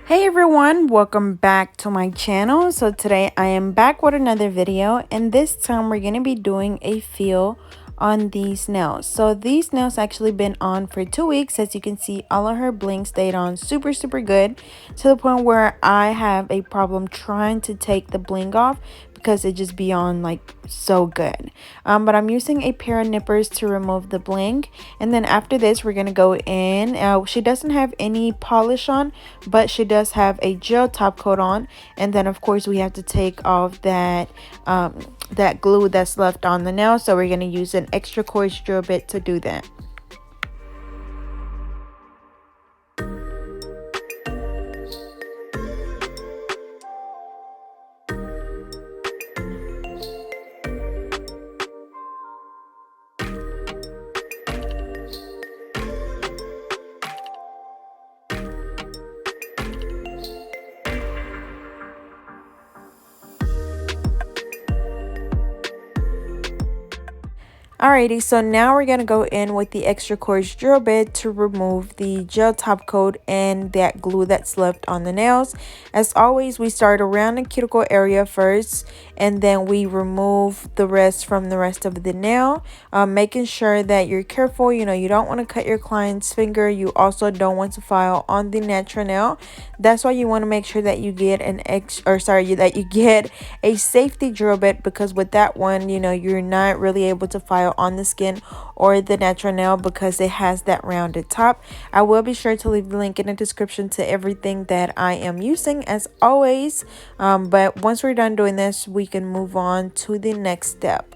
Hey everyone, welcome back to my channel. So today I am back with another video, and this time we're going to be doing a feel on these nails. So these nails actually been on for 2 weeks. As you can see, all of her bling stayed on super good, to the point where I have a problem trying to take the bling off because it just be on like so good. But I'm using a pair of nippers to remove the bling, and then after this we're gonna go in. She doesn't have any polish on, but she does have a gel top coat on, and then of course we have to take off that that glue that's left on the nail, so we're going to use an extra coarse drill bit to do that. Alrighty, so now we're going to go in with the extra coarse drill bit to remove the gel top coat and that glue that's left on the nails. As always, we start around the cuticle area first, and then we remove the rest from the rest of the nail, making sure that you're careful. You don't want to cut your client's finger. You also don't want to file on the natural nail. That's why you want to make sure that you get that you get a safety drill bit, because with that one, you're not really able to file on the skin or the natural nail because it has that rounded top. I will be sure to leave the link in the description to everything that I am using as always. But once we're done doing this, we can move on to the next step.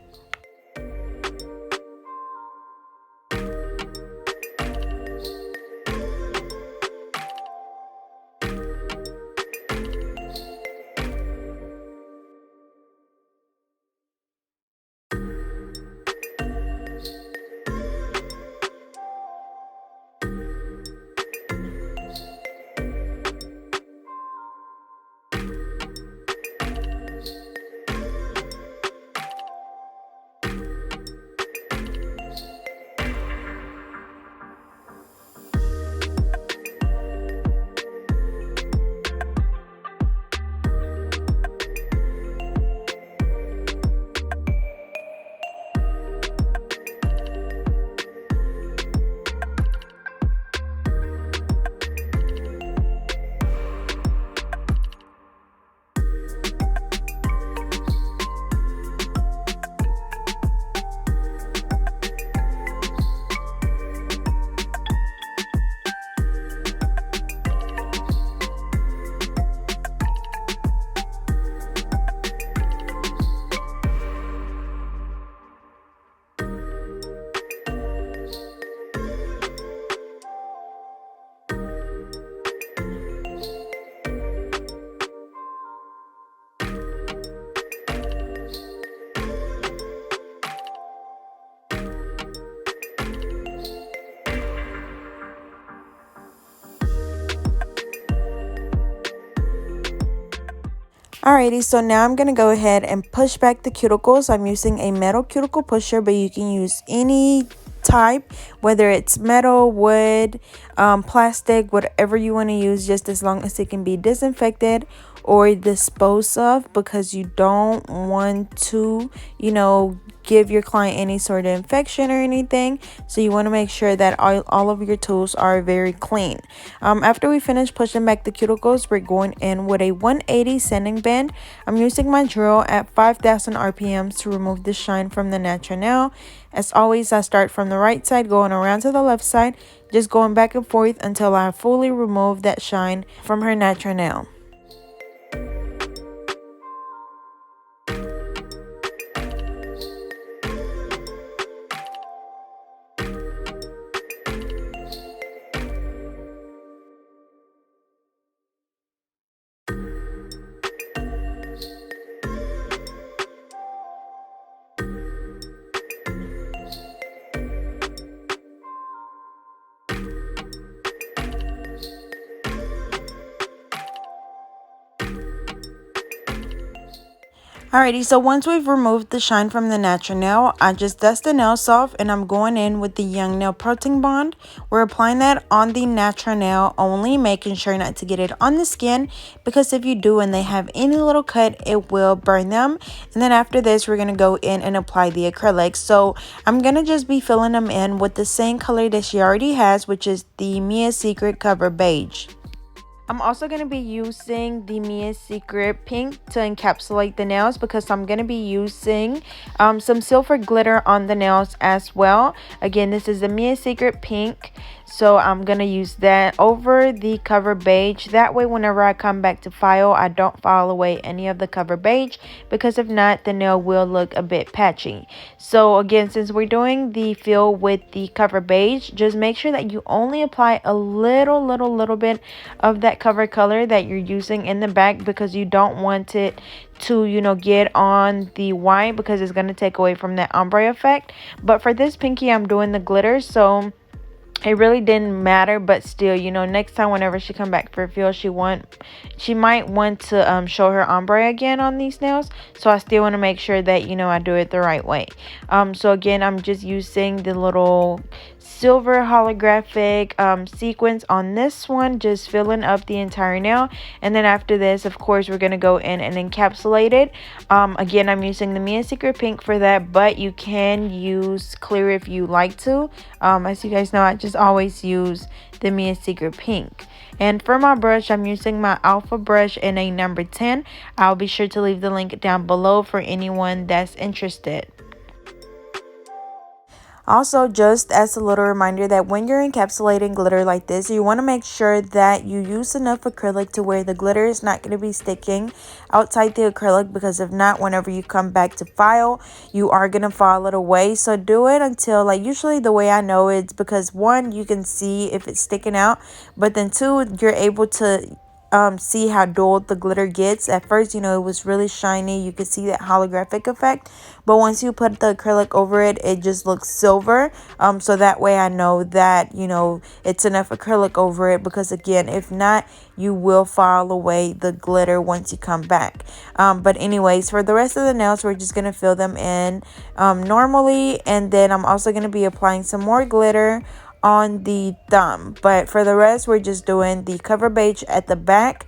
Alrighty, so now I'm going to go ahead and push back the cuticles. I'm using a metal cuticle pusher, but you can use any type, whether it's metal, wood, plastic, whatever you want to use, just as long as it can be disinfected or disposed of, because you don't want to, give your client any sort of infection or anything. So you want to make sure that all of your tools are very clean. After we finish pushing back the cuticles, we're going in with a 180 sanding band. I'm using my drill at 5,000 RPMs to remove the shine from the natural nail. As always, I start from the right side, going around to the left side, just going back and forth until I fully remove that shine from her natural nail. Alrighty, so once we've removed the shine from the natural nail, I just dust the nails off and I'm going in with the Young Nail Protein Bond. We're applying that on the natural nail only, making sure not to get it on the skin, because if you do and they have any little cut, it will burn them. And then after this, we're going to go in and apply the acrylic. So I'm going to just be filling them in with the same color that she already has, which is the Mia Secret Cover Beige. I'm also going to be using the Mia Secret Pink to encapsulate the nails, because I'm going to be using some silver glitter on the nails as well. Again, this is the Mia Secret Pink, so I'm going to use that over the Cover Beige. That way, whenever I come back to file, I don't file away any of the Cover Beige, because if not, the nail will look a bit patchy. So again, since we're doing the fill with the Cover Beige, just make sure that you only apply a little bit of that cover color that you're using in the back, because you don't want it to, you know, get on the white, because it's going to take away from that ombre effect. But for this pinky, I'm doing the glitter, so it really didn't matter. But still, you know, next time whenever she come back for a feel, she might want to show her ombre again on these nails. So I still want to make sure that, you know, I do it the right way. So again, I'm just using the little silver holographic sequence on this one, just filling up the entire nail. And then after this, of course, we're going to go in and encapsulate it. Again, I'm using the Mia Secret Pink for that, but you can use clear if you like to. As you guys know, I just always use the Mia Secret Pink. And for my brush, I'm using my Alpha brush in a number 10. I'll be sure to leave the link down below for anyone that's interested. Also, just as a little reminder that when you're encapsulating glitter like this, you want to make sure that you use enough acrylic to where the glitter is not going to be sticking outside the acrylic, because if not, whenever you come back to file, you are going to file it away. So do it until, like, usually the way I know it's because one, you can see if it's sticking out, but then two, you're able to see how dull the glitter gets. At first, you know, it was really shiny, you could see that holographic effect, but once you put the acrylic over it, it just looks silver. So that way I know that, you know, it's enough acrylic over it, because again, if not, you will file away the glitter once you come back. But anyways, for the rest of the nails, we're just gonna fill them in normally, and then I'm also gonna be applying some more glitter on the thumb. But for the rest, we're just doing the Cover Beige at the back,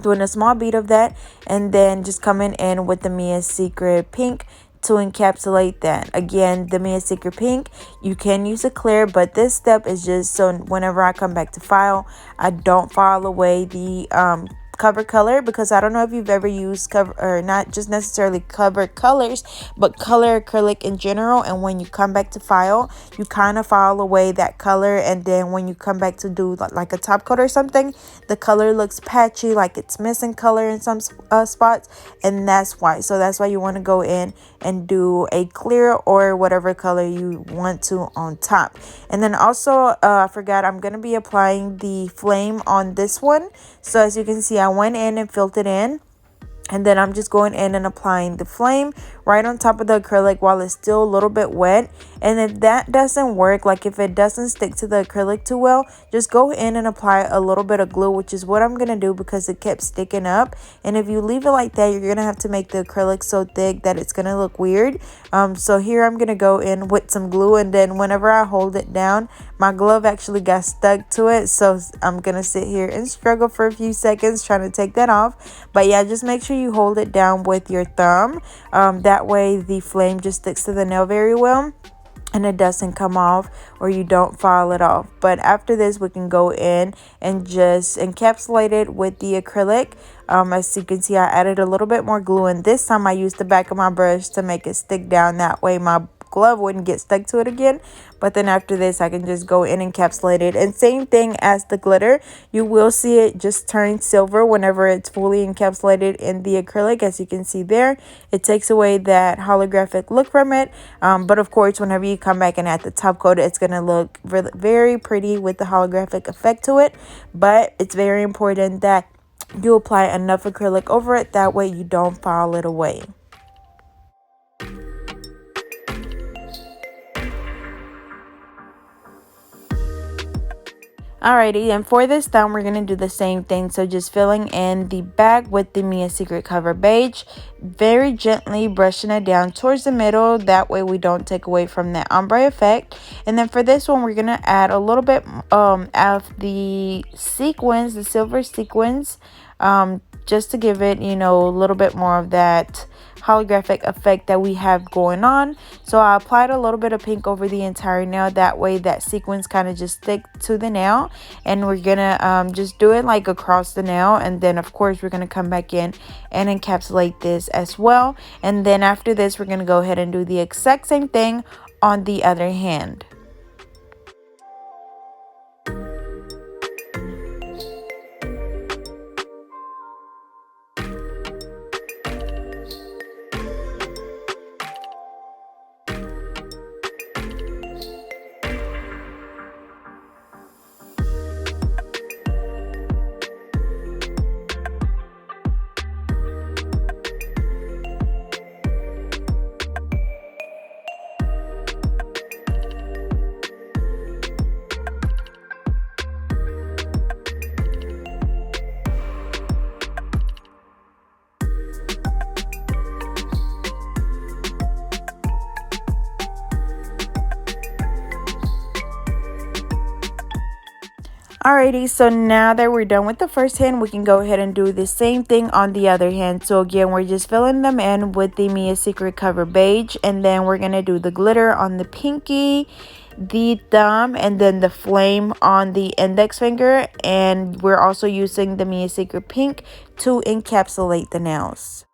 doing a small bead of that, and then just coming in with the Mia Secret Pink to encapsulate that. Again, the Mia Secret Pink, you can use a clear, but this step is just so whenever I come back to file, I don't file away the cover color, because I don't know if you've ever used cover, or not just necessarily cover colors, but color acrylic in general, and when you come back to file, you kind of file away that color, and then when you come back to do like a top coat or something, the color looks patchy, like it's missing color in some spots, and that's why. So that's why you want to go in and do a clear or whatever color you want to on top. And then also I forgot, I'm going to be applying the flame on this one. So as you can see, I went in and filled it in, and then I'm just going in and applying the flame right on top of the acrylic while it's still a little bit wet. And if that doesn't work, like if it doesn't stick to the acrylic too well, just go in and apply a little bit of glue, which is what I'm going to do because it kept sticking up. And if you leave it like that, you're going to have to make the acrylic so thick that it's going to look weird. So here I'm going to go in with some glue, and then whenever I hold it down, my glove actually got stuck to it. So I'm going to sit here and struggle for a few seconds trying to take that off. But yeah, just make sure you hold it down with your thumb. That way the flame just sticks to the nail very well, and it doesn't come off, or you don't file it off. But after this, we can go in and just encapsulate it with the acrylic. As you can see, I added a little bit more glue, and this time I used the back of my brush to make it stick down. That way my glove wouldn't get stuck to it again. But then after this, I can just go in and encapsulate it. And same thing as the glitter, you will see it just turn silver whenever it's fully encapsulated in the acrylic. As you can see there, it takes away that holographic look from it. But of course, whenever you come back and add the top coat, it's going to look really, very pretty with the holographic effect to it. But it's very important that you apply enough acrylic over it. That way you don't file it away. Alrighty, and for this thumb, we're going to do the same thing. So just filling in the back with the Mia Secret Cover Beige, very gently brushing it down towards the middle. That way we don't take away from the ombre effect. And then for this one, we're going to add a little bit of the sequins, the silver sequins, just to give it, you know, a little bit more of that holographic effect that we have going on. So I applied a little bit of pink over the entire nail. That way that sequins kind of just stick to the nail. And we're gonna just do it like across the nail. And then of course we're gonna come back in and encapsulate this as well. And then after this, we're gonna go ahead and do the exact same thing on the other hand. Alrighty, so now that we're done with the first hand, we can go ahead and do the same thing on the other hand. So again, we're just filling them in with the Mia Secret Cover Beige, and then we're going to do the glitter on the pinky, the thumb, and then the flame on the index finger. And we're also using the Mia Secret Pink to encapsulate the nails.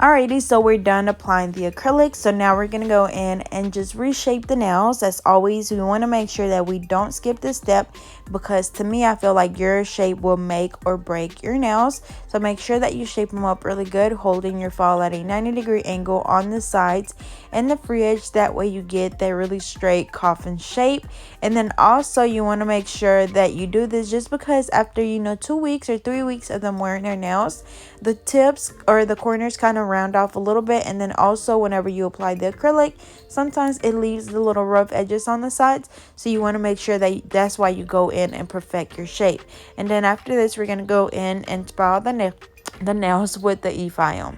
Alrighty, so we're done applying the acrylic. So now we're going to go in and just reshape the nails. As always, we want to make sure that we don't skip this step, because to me, I feel like your shape will make or break your nails. So make sure that you shape them up really good, holding your file at a 90-degree angle on the sides and the free edge. That way you get that really straight coffin shape. And then also you want to make sure that you do this just because after 2 weeks or 3 weeks of them wearing their nails, the tips or the corners kind of round off a little bit. And then also whenever you apply the acrylic, sometimes it leaves the little rough edges on the sides, so you want to make sure that that's why you go in and perfect your shape. And then after this, we're going to go in and file the nails with the e-file.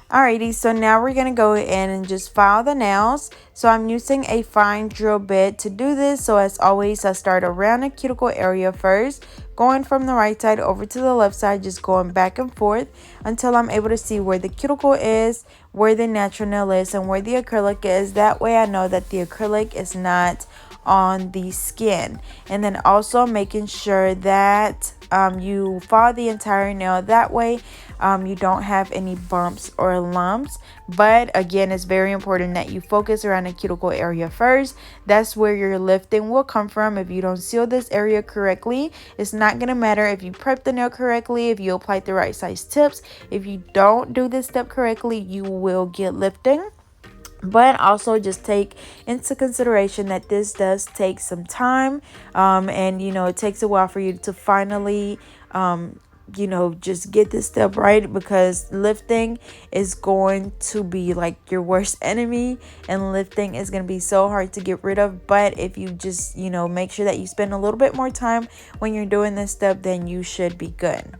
Alrighty, so now we're going to go in and just file the nails. So I'm using a fine drill bit to do this. So as always, I start around the cuticle area first, going from the right side over to the left side, just going back and forth until I'm able to see where the cuticle is, where the natural nail is, and where the acrylic is. That way I know that the acrylic is not on the skin. And then also making sure that you file the entire nail. That way you don't have any bumps or lumps. But again, it's very important that you focus around the cuticle area first. That's where your lifting will come from. If you don't seal this area correctly, it's not going to matter if you prep the nail correctly, if you apply the right size tips. If you don't do this step correctly, you will get lifting. But also just take into consideration that this does take some time, and it takes a while for you to finally just get this step right, because lifting is going to be like your worst enemy, and lifting is going to be so hard to get rid of. But if you just make sure that you spend a little bit more time when you're doing this step, then you should be good.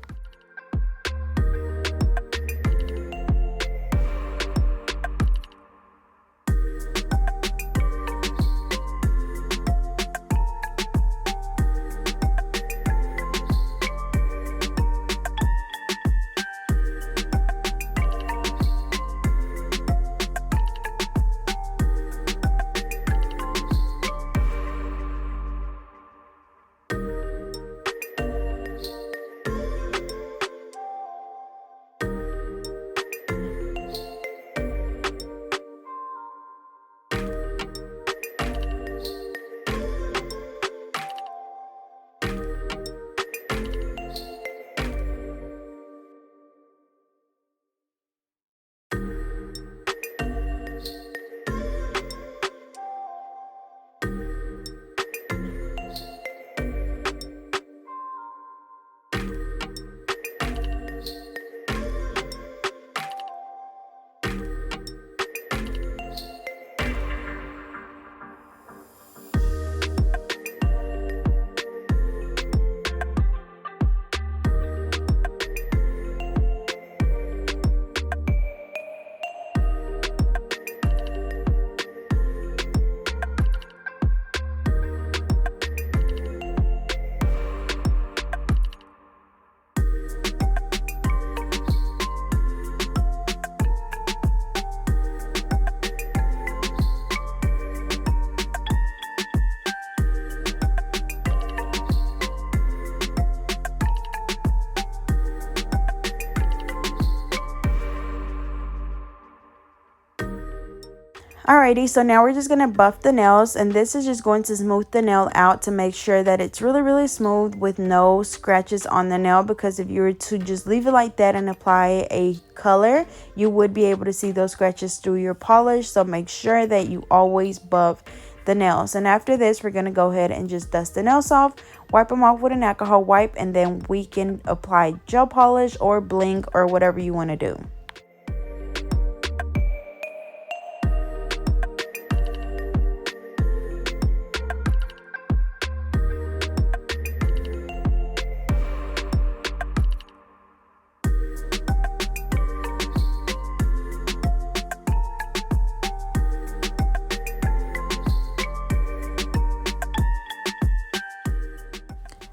Alrighty, so now we're just going to buff the nails, and this is just going to smooth the nail out to make sure that it's really, really smooth with no scratches on the nail, because if you were to just leave it like that and apply a color, you would be able to see those scratches through your polish. So make sure that you always buff the nails. And after this, we're going to go ahead and just dust the nails off, wipe them off with an alcohol wipe, and then we can apply gel polish or bling or whatever you want to do.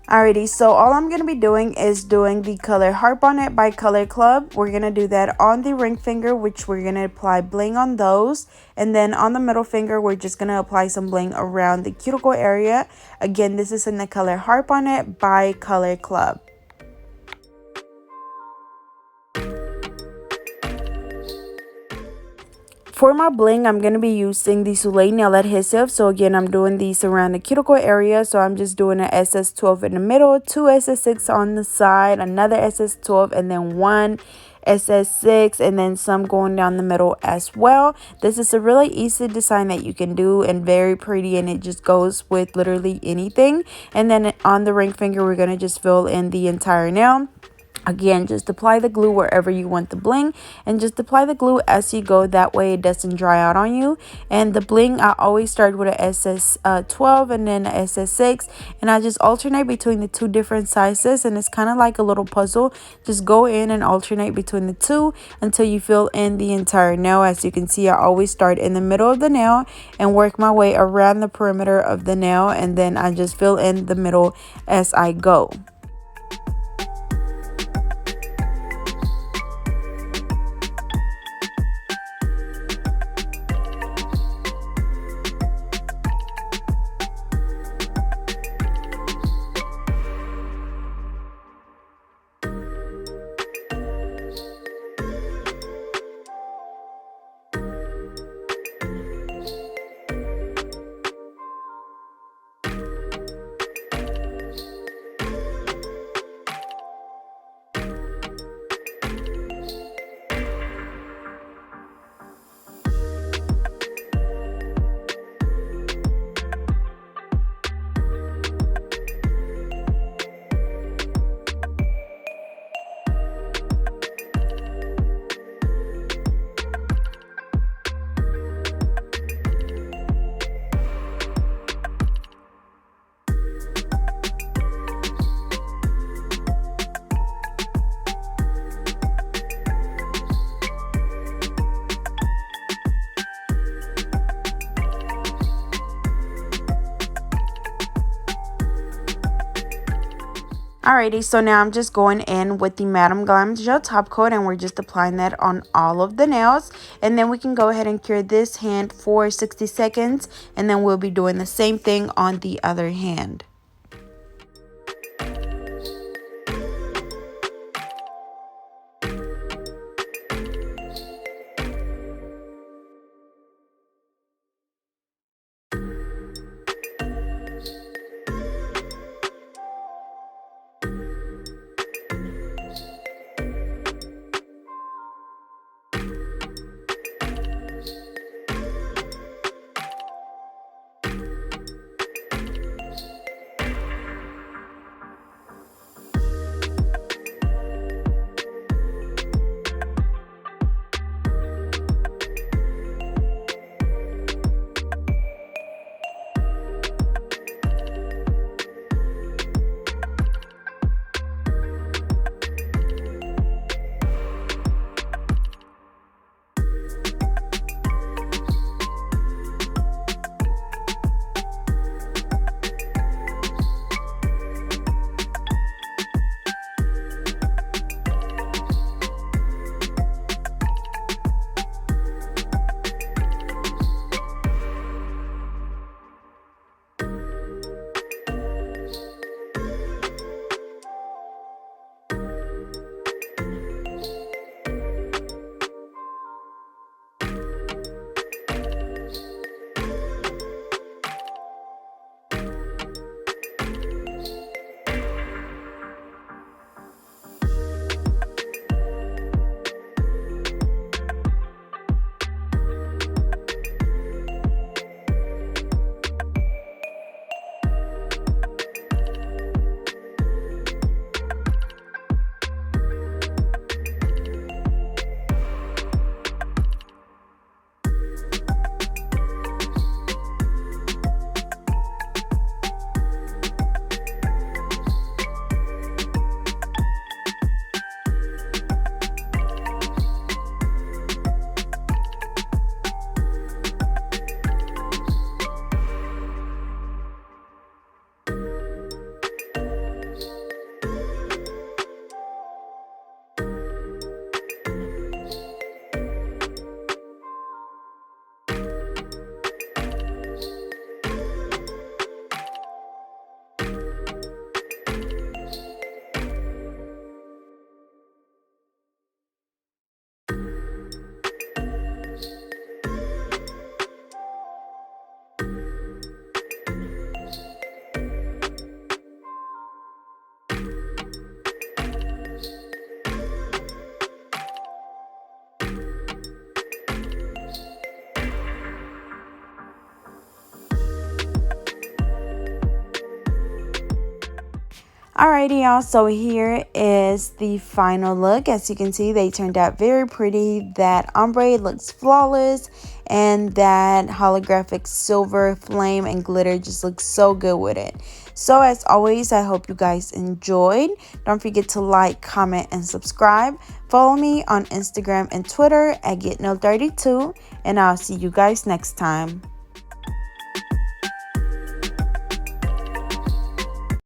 Alrighty, so all I'm going to be doing is doing the color Heart Bonnet by Color Club. We're going to do that on the ring finger, which we're going to apply bling on those. And then on the middle finger, we're just going to apply some bling around the cuticle area. Again, this is in the color Heart Bonnet by Color Club. For my bling, I'm going to be using the Soleil Nail Adhesive. So again, I'm doing these around the cuticle area. So I'm just doing an SS12 in the middle, 2 SS6 on the side, another SS12, and then 1 SS6, and then some going down the middle as well. This is a really easy design that you can do and very pretty, and it just goes with literally anything. And then on the ring finger, we're going to just fill in the entire nail. Again, just apply the glue wherever you want the bling, and just apply the glue as you go. That way it doesn't dry out on you. And the bling, I always start with a SS12 and then a SS6, and I just alternate between the two different sizes, and it's kind of like a little puzzle. Just go in and alternate between the two until you fill in the entire nail. As you can see, I always start in the middle of the nail and work my way around the perimeter of the nail, and then I just fill in the middle as I go. Alrighty, so now I'm just going in with the Madame Glam Gel Top Coat, and we're just applying that on all of the nails. And then we can go ahead and cure this hand for 60 seconds, and then we'll be doing the same thing on the other hand. Alrighty, y'all, so here is the final look. As you can see, they turned out very pretty. That ombre looks flawless, and that holographic silver flame and glitter just looks so good with it. So as always, I hope you guys enjoyed. Don't forget to like, comment, and subscribe. Follow me on Instagram and Twitter at GetNail32, and I'll see you guys next time.